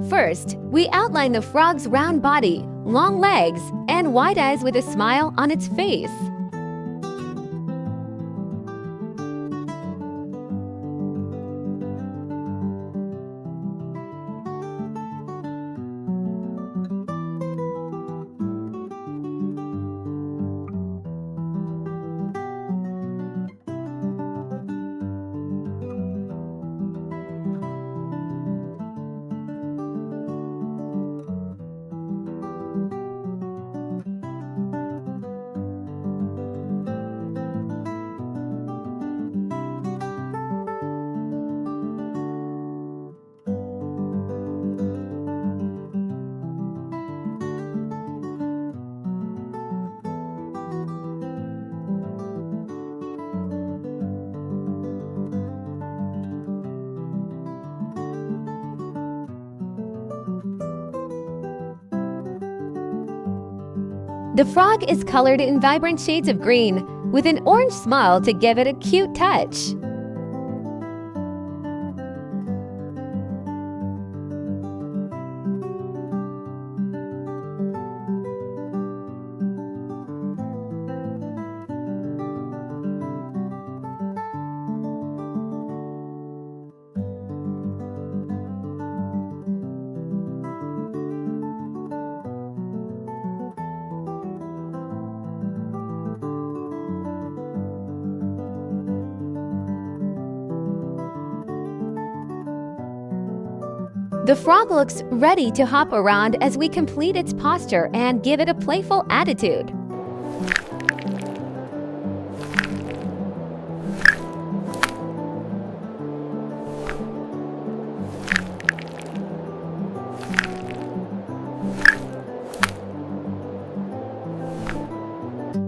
First, we outline the frog's round body, long legs, and wide eyes with a smile on its face. The frog is colored in vibrant shades of green, with an orange smile to give it a cute touch. The frog looks ready to hop around as we complete its posture and give it a playful attitude.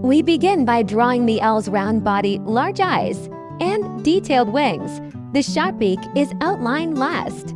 We begin by drawing the owl's round body, large eyes, and detailed wings. The sharp beak is outlined last.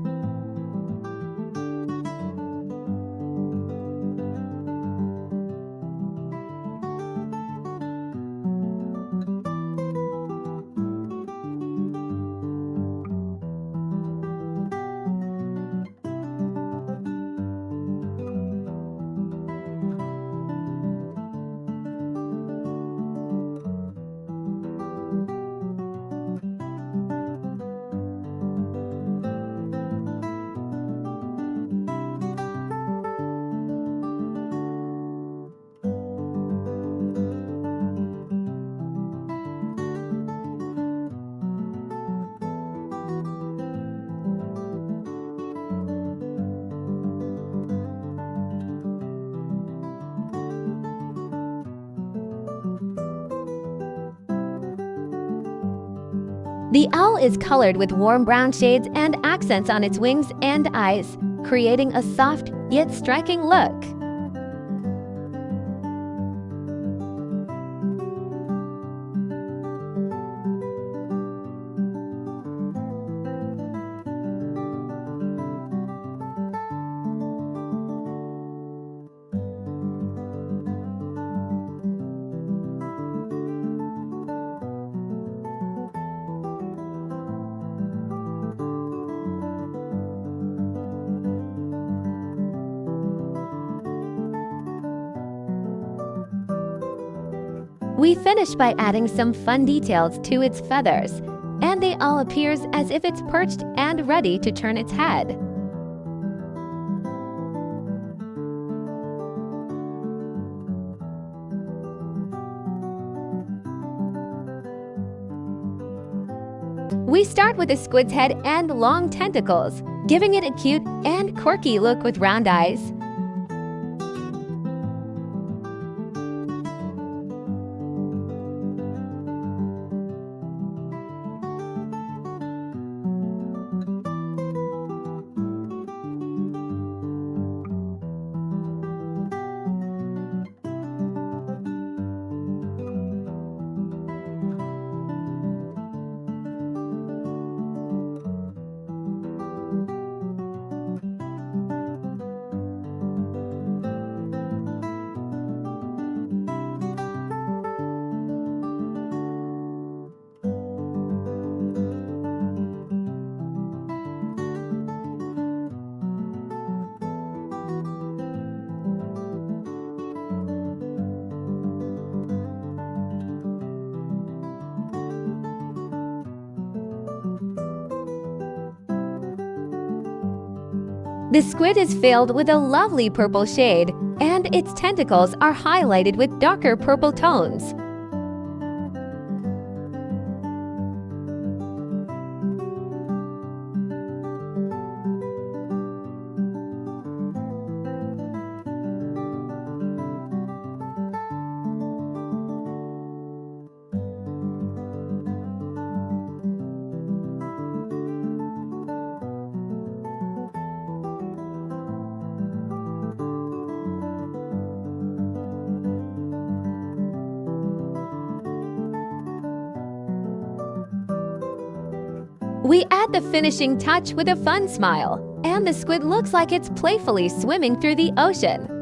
The owl is colored with warm brown shades and accents on its wings and eyes, creating a soft yet striking look. We finish by adding some fun details to its feathers, and the owl appears as if it's perched and ready to turn its head. We start with a squid's head and long tentacles, giving it a cute and quirky look with round eyes. The squid is filled with a lovely purple shade, and its tentacles are highlighted with darker purple tones. We add the finishing touch with a fun smile, and the squid looks like it's playfully swimming through the ocean.